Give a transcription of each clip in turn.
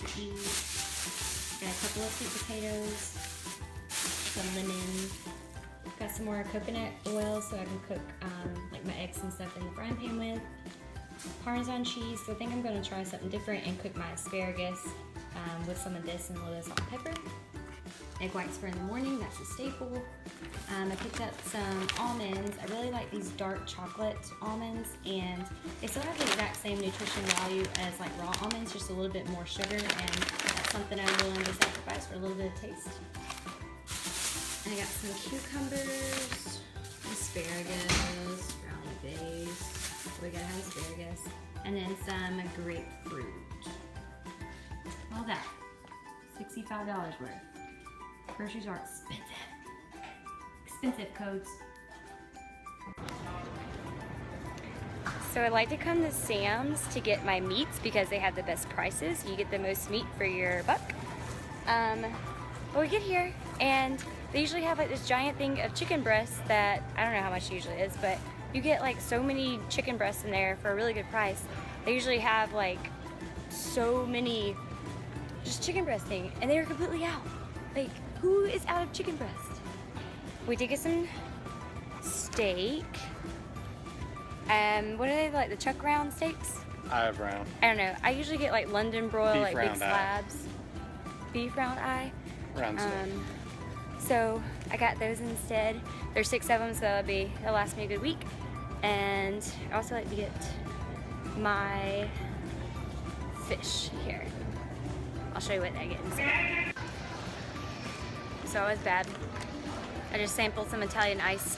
to eat. Got a couple of sweet potatoes, some lemon. Got some more coconut oil so I can cook like my eggs and stuff in the frying pan with. Parmesan cheese, so I think I'm going to try something different and cook my asparagus with some of this and a little bit of salt and pepper. Egg whites for in the morning, that's a staple. I picked up some almonds. I really like these dark chocolate almonds, and they still have the exact same nutrition value as like raw almonds, just a little bit more sugar, and that's something I'm willing to sacrifice for a little bit of taste. I got some cucumbers, asparagus, brownie base. We gotta have asparagus, and then some grapefruit. All that, $65 worth. Groceries are expensive. Expensive codes. So I like to come to Sam's to get my meats because they have the best prices. You get the most meat for your buck. But we get here and they usually have like this giant thing of chicken breasts that I don't know how much it usually is, but you get like so many chicken breasts in there for a really good price. They usually have like so many just chicken breast thing, and they are completely out. Like, who is out of chicken breast? We did get some steak. What are they, like the chuck round steaks? Eye of round. I don't know. I usually get like London broil, Beef like big round slabs. Beef round eye. Round steak. So I got those instead. There's 6 of them, so that'll last me a good week. And I also like to get my fish here. I'll show you what I get instead. So it was bad. I just sampled some Italian ice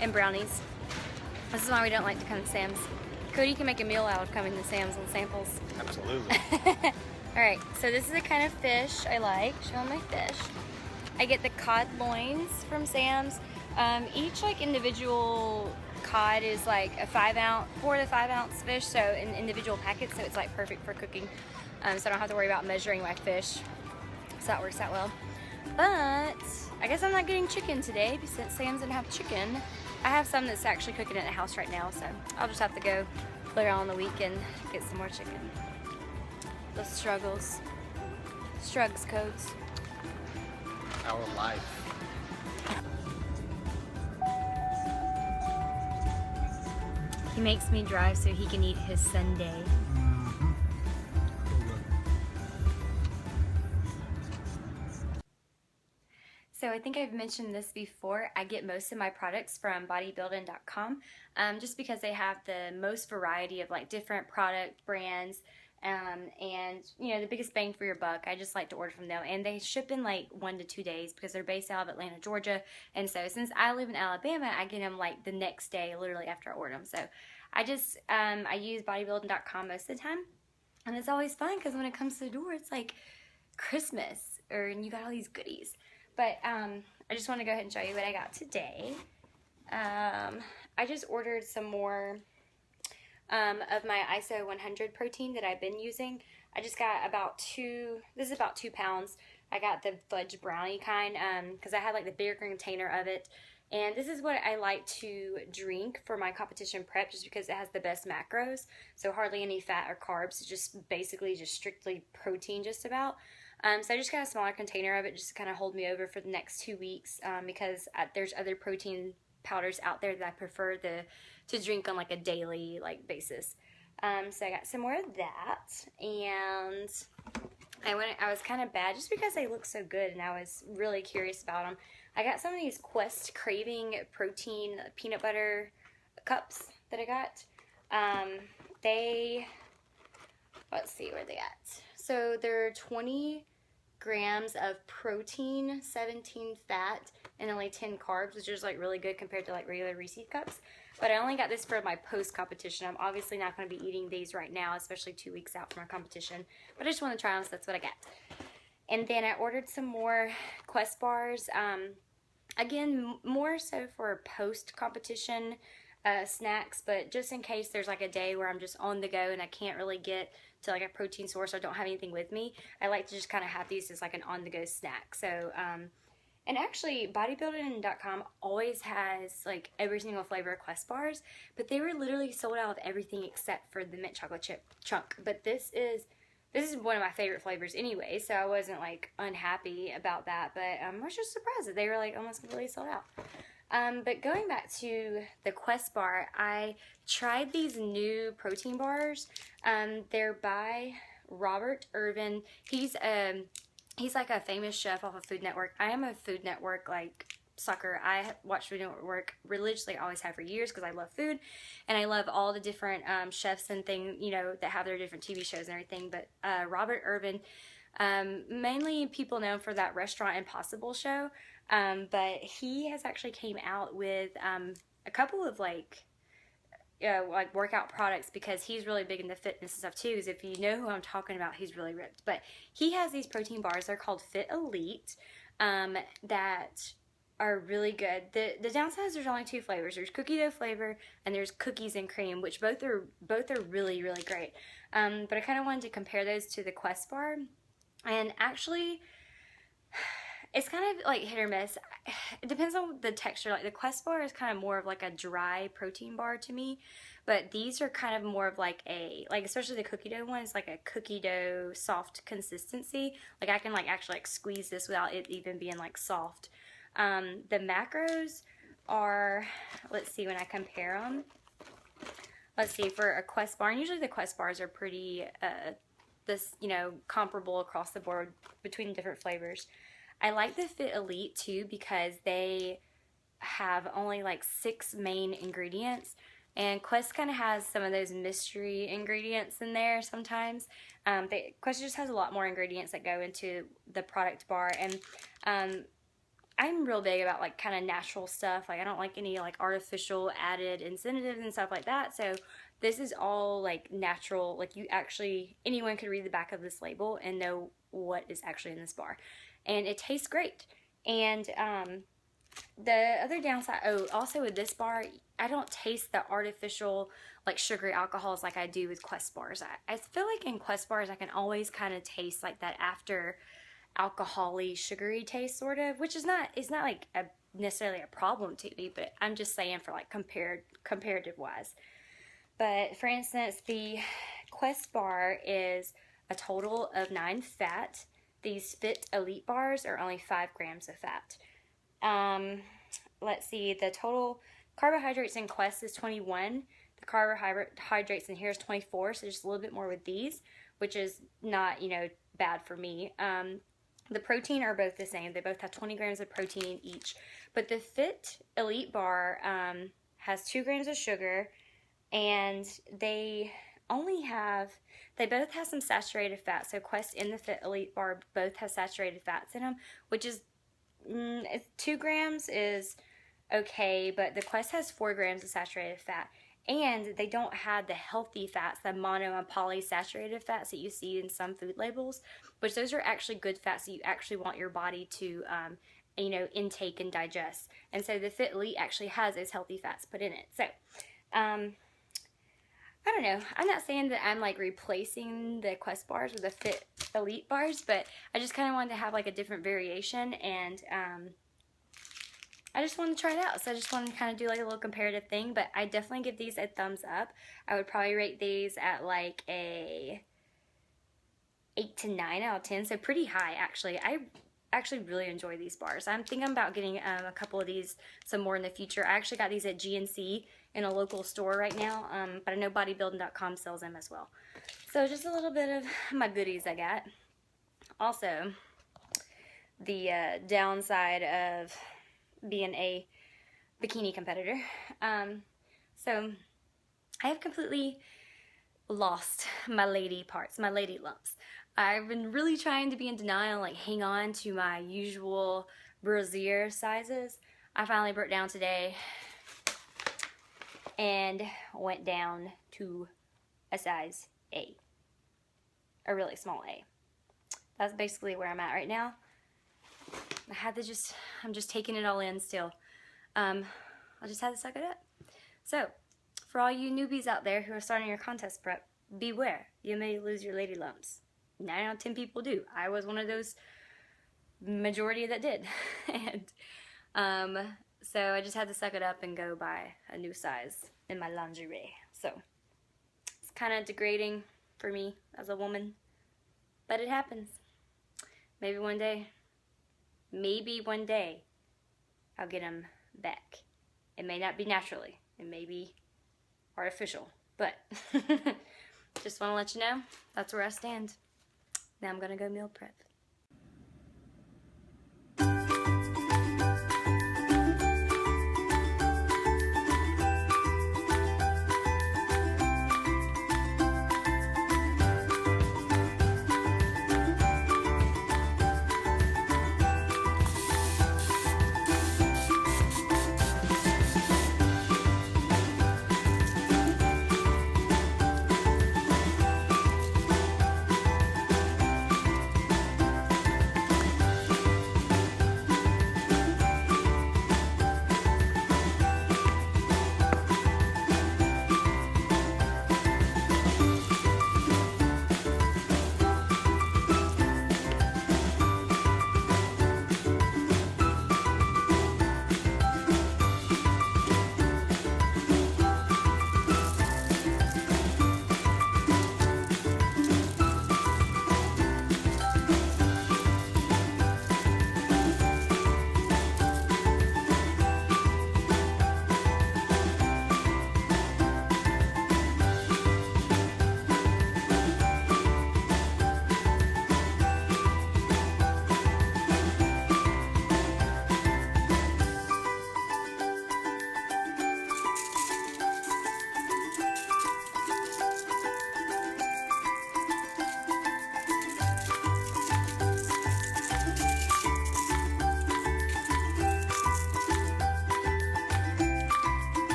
and brownies. This is why we don't like to come to Sam's. Cody can make a meal out of coming to Sam's on samples. Absolutely. Alright, so this is the kind of fish I like. Show them my fish. I get the cod loins from Sam's. Each like individual cod is like a 4 to 5 ounce fish, so in individual packets, so it's like perfect for cooking. So I don't have to worry about measuring my fish. So that works out well. But I guess I'm not getting chicken today since Sam's didn't have chicken. I have some that's actually cooking at the house right now, so I'll just have to go later on in the week and get some more chicken. The struggles. Strugs codes. Our life. He makes me drive so he can eat his Sunday. So I think I've mentioned this before. I get most of my products from bodybuilding.com just because they have the most variety of like different product brands and you know, the biggest bang for your buck. I just like to order from them, and they ship in like 1 to 2 days because they're based out of Atlanta, Georgia. And so since I live in Alabama, I get them like the next day, literally after I order them. So I just I use bodybuilding.com most of the time, and it's always fun because when it comes to the door, it's like Christmas, and you got all these goodies. But I just want to go ahead and show you what I got today. I just ordered some more of my ISO 100 protein that I've been using. I just got about 2, this is about 2 pounds. I got the fudge brownie kind because I had like the bigger container of it. And this is what I like to drink for my competition prep just because it has the best macros. So hardly any fat or carbs, just basically just strictly protein just about. So I just got a smaller container of it just to kind of hold me over for the next 2 weeks because there's other protein powders out there that I prefer to drink on like a daily like basis. So I got some more of that, and I was kind of bad just because they look so good and I was really curious about them. I got some of these Quest Craving Protein peanut butter cups that I got. Let's see where they at. So they're 20 grams of protein, 17 fat, and only 10 carbs, which is like really good compared to like regular Reese's cups. But I only got this for my post-competition. I'm obviously not going to be eating these right now, especially 2 weeks out from our competition. But I just want to try them, so that's what I got. And then I ordered some more Quest bars. Again, more so for post-competition snacks, but just in case there's like a day where I'm just on the go and I can't really get to like a protein source or I don't have anything with me, I like to just kind of have these as like an on-the-go snack. So, and actually bodybuilding.com always has like every single flavor of Quest bars, but they were literally sold out of everything except for the mint chocolate chip chunk. But this is this is one of my favorite flavors anyway, so I wasn't like unhappy about that, but I was just surprised that they were like almost completely sold out. But going back to the Quest bar, I tried these new protein bars. They're by Robert Irvin. He's like a famous chef off of Food Network. I am a Food Network like sucker. I watch Food Network religiously. I always have for years because I love food, and I love all the different chefs and things, you know, that have their different TV shows and everything. But Robert Irvin, mainly people know for that Restaurant Impossible show. But he has actually came out with a couple of like workout products, because he's really big into fitness and stuff too. Because if you know who I'm talking about, he's really ripped. But he has these protein bars. They're called Fit Elite, that are really good. The downside is there's only 2 flavors. There's cookie dough flavor and there's cookies and cream, which both are really great. But I kind of wanted to compare those to the Quest bar, and actually, it's kind of like hit or miss. It depends on the texture. Like the Quest bar is kind of more of like a dry protein bar to me, but these are kind of more of like especially the cookie dough one is like a cookie dough soft consistency. Like I can like actually like squeeze this without it even being like soft. The macros are, let's see when I compare them. Let's see, for a Quest bar, and usually the Quest bars are pretty comparable across the board between different flavors. I like the Fit Elite too because they have only like 6 main ingredients, and Quest kind of has some of those mystery ingredients in there sometimes. Quest just has a lot more ingredients that go into the product bar, and I'm real big about like kind of natural stuff. Like I don't like any like artificial added incentives and stuff like that. So this is all like natural. Like anyone could read the back of this label and know what is actually in this bar. And it tastes great. And the other downside, also with this bar, I don't taste the artificial like sugary alcohols like I do with Quest bars. I feel like in Quest bars I can always kind of taste like that after alcohol-y sugary taste sort of, which is not like necessarily a problem to me, but I'm just saying for like comparative wise. But for instance, the Quest bar is a total of 9 fat. These Fit Elite bars are only 5 grams of fat. Let's see, the total carbohydrates in Quest is 21. The carbohydrates in here is 24, so just a little bit more with these, which is not, bad for me. The protein are both the same. They both have 20 grams of protein each. But the Fit Elite bar has 2 grams of sugar, and they both have some saturated fat. So Quest and the Fit Elite bar both have saturated fats in them, which is 2 grams is okay, but the Quest has 4 grams of saturated fat. And they don't have the healthy fats, the mono and polysaturated fats that you see in some food labels, which those are actually good fats that you actually want your body to, intake and digest. And so the Fit Elite actually has those healthy fats put in it. So, I don't know. I'm not saying that I'm like replacing the Quest bars with the Fit Elite bars, but I just kind of wanted to have like a different variation, and I just wanted to try it out. So I just wanted to kind of do like a little comparative thing, but I definitely give these a thumbs up. I would probably rate these at like a 8 to 9 out of 10, so pretty high actually. I actually really enjoy these bars. I'm thinking about getting a couple of these some more in the future. I actually got these at GNC in a local store right now, but I know bodybuilding.com sells them as well. So just a little bit of my goodies I got. Also, the downside of being a bikini competitor. So I have completely lost my lady parts, my lady lumps. I've been really trying to be in denial, like hang on to my usual brassiere sizes. I finally broke down today and went down to a size A, a really small A. That's basically where I'm at right now. I'm just taking it all in still. I just had to suck it up. So, for all you newbies out there who are starting your contest prep, beware. You may lose your lady lumps. 9 out of 10 people do. I was one of those majority that did. And so I just had to suck it up and go buy a new size in my lingerie. So, it's kind of degrading for me as a woman. but it happens. Maybe one day I'll get them back. It may not be naturally, it may be artificial, but just want to let you know that's where I stand. Now I'm gonna go meal prep.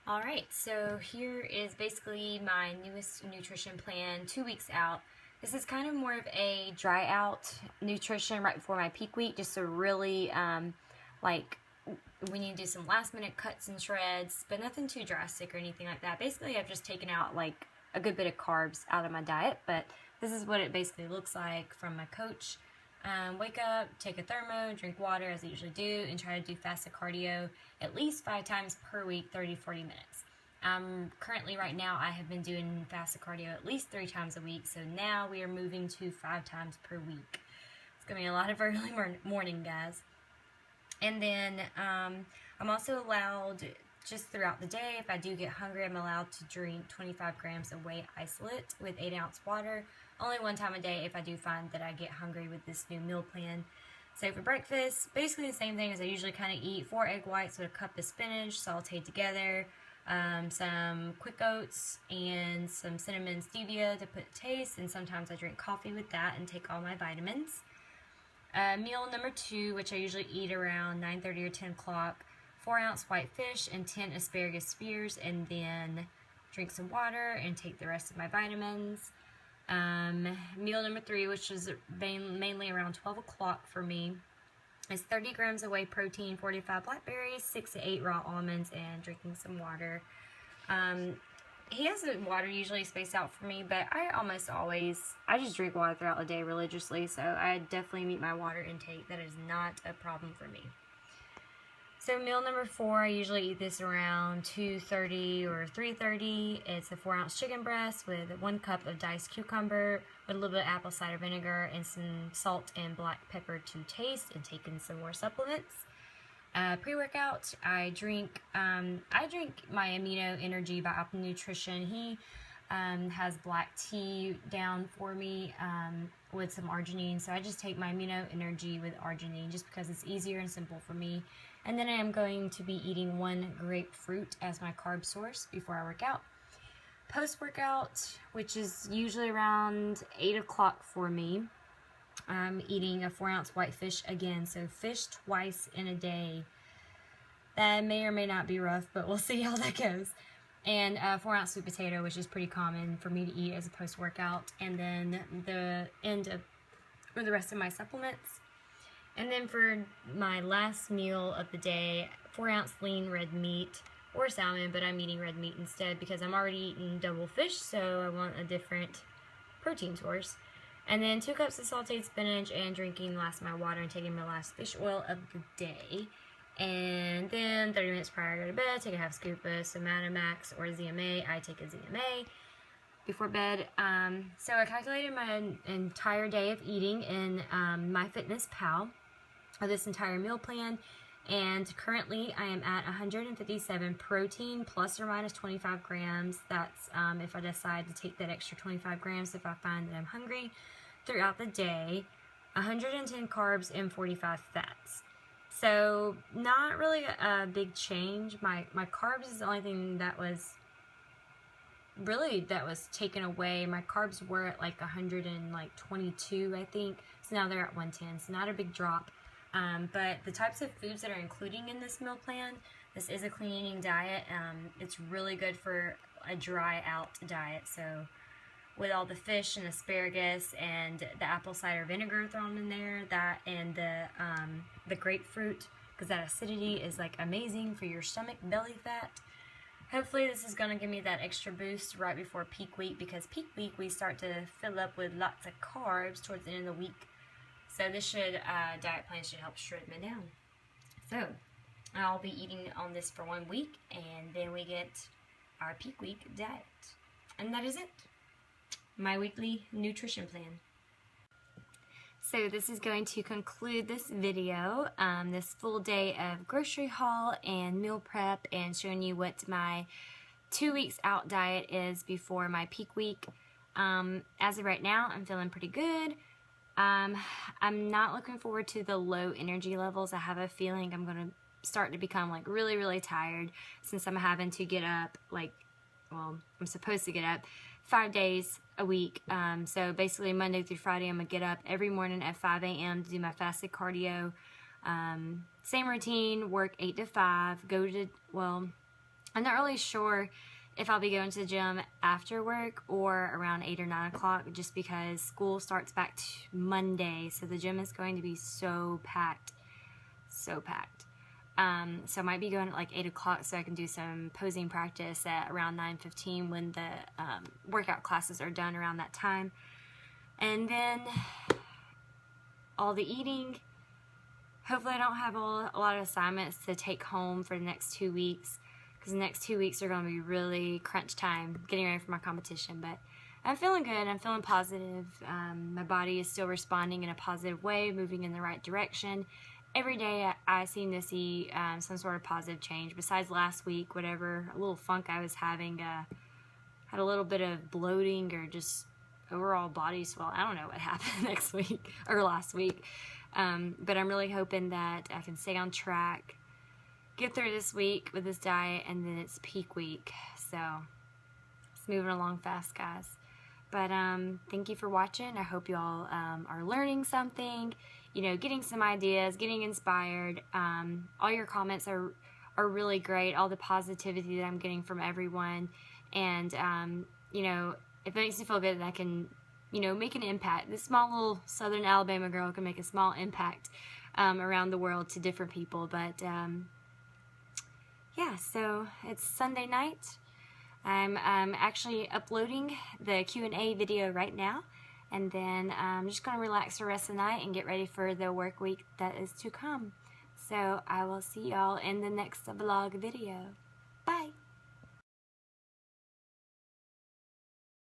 Alright, so here is basically my newest nutrition plan, 2 weeks out. This is kind of more of a dry out nutrition right before my peak week, just to really, like, we need to do some last minute cuts and shreds, but nothing too drastic or anything like that. Basically, I've just taken out, like, a good bit of carbs out of my diet, but this is what it basically looks like from my coach. Wake up, take a thermo, drink water as I usually do, and try to do fasted cardio at least 5 times per week, 30-40 minutes. Currently right now I have been doing fasted cardio at least 3 times a week, so now we are moving to 5 times per week. It's going to be a lot of early morning, guys. And then I'm also allowed, just throughout the day, if I do get hungry, I'm allowed to drink 25 grams of whey isolate with 8-ounce water. Only one time a day if I do find that I get hungry with this new meal plan. So for breakfast, basically the same thing as I usually kind of eat. 4 egg whites with a cup of spinach sauteed together, some quick oats, and some cinnamon stevia to put taste, and sometimes I drink coffee with that and take all my vitamins. Meal number 2, which I usually eat around 9:30 or 10 o'clock, 4-ounce white fish and 10 asparagus spears, and then drink some water and take the rest of my vitamins. Meal number 3, which is mainly around 12 o'clock for me, is 30 grams of whey protein, 45 blackberries, 6 to 8 raw almonds, and drinking some water. He has the water usually spaced out for me, but I just drink water throughout the day religiously, so I definitely meet my water intake. That is not a problem for me. So meal number 4, I usually eat this around 2:30 or 3:30. It's a 4-ounce chicken breast with 1 cup of diced cucumber with a little bit of apple cider vinegar and some salt and black pepper to taste, and taking some more supplements. Pre-workout, I drink my Amino Energy by Optimum Nutrition. He has black tea down for me with some arginine, so I just take my Amino Energy with arginine just because it's easier and simple for me. And then I am going to be eating 1 grapefruit as my carb source before I work out. Post-workout, which is usually around 8 o'clock for me, I'm eating a 4-ounce white fish again, so fish twice in a day. That may or may not be rough, but we'll see how that goes. And a 4-ounce sweet potato, which is pretty common for me to eat as a post-workout. And then the rest of my supplements. And then for my last meal of the day, 4-ounce lean red meat or salmon, but I'm eating red meat instead because I'm already eating double fish, so I want a different protein source. And then 2 cups of sauteed spinach, and drinking my water and taking my last fish oil of the day. And then 30 minutes prior to go to bed, take a half scoop of Max or ZMA. I take a ZMA before bed. So I calculated my entire day of eating in MyFitnessPal of this entire meal plan, and currently I am at 157 protein plus or minus 25 grams. That's if I decide to take that extra 25 grams if I find that I'm hungry throughout the day. 110 carbs and 45 fats. So not really a big change. My carbs is the only thing that was taken away. My carbs were at like 122, I think. So now they're at 110. So not a big drop. But the types of foods that are including in this meal plan, this is a clean eating diet. It's really good for a dry out diet. So with all the fish and asparagus and the apple cider vinegar thrown in there, that and the grapefruit, because that acidity is like amazing for your stomach, belly fat. Hopefully this is going to give me that extra boost right before peak week, because peak week we start to fill up with lots of carbs towards the end of the week. So this diet plan should help shred me down. So I'll be eating on this for 1 week, and then we get our peak week diet. And that is it. My weekly nutrition plan. So this is going to conclude this video, this full day of grocery haul and meal prep, and showing you what my 2 weeks out diet is before my peak week. As of right now, I'm feeling pretty good. I'm not looking forward to the low energy levels. I have a feeling I'm going to start to become like really, really tired, since I'm having to get up I'm supposed to get up 5 days a week. So basically Monday through Friday, I'm going to get up every morning at 5 a.m. to do my fasted cardio. Same routine, work 8 to 5, I'm not really sure if I'll be going to the gym after work or around 8 or 9 o'clock, just because school starts back Monday. So the gym is going to be so packed. So I might be going at like 8 o'clock so I can do some posing practice at around 9:15 when the workout classes are done around that time. And then all the eating. Hopefully I don't have a lot of assignments to take home for the next 2 weeks, because the next 2 weeks are going to be really crunch time, getting ready for my competition. But I'm feeling good. I'm feeling positive. My body is still responding in a positive way, moving in the right direction. Every day I seem to see some sort of positive change. Besides last week, whatever a little funk I was having, had a little bit of bloating or just overall body swell. I don't know what happened next week or last week. But I'm really hoping that I can stay on track, get through this week with this diet, and then it's peak week. So it's moving along fast, guys. But thank you for watching. I hope you all are learning something, you know, getting some ideas, getting inspired. All your comments are really great, all the positivity that I'm getting from everyone. And, you know, it makes me feel good that I can, you know, make an impact. This small little Southern Alabama girl can make a small impact around the world to different people. But, yeah, so it's Sunday night. I'm actually uploading the Q&A video right now, and then I'm just going to relax the rest of the night and get ready for the work week that is to come. So I will see y'all in the next vlog video. Bye!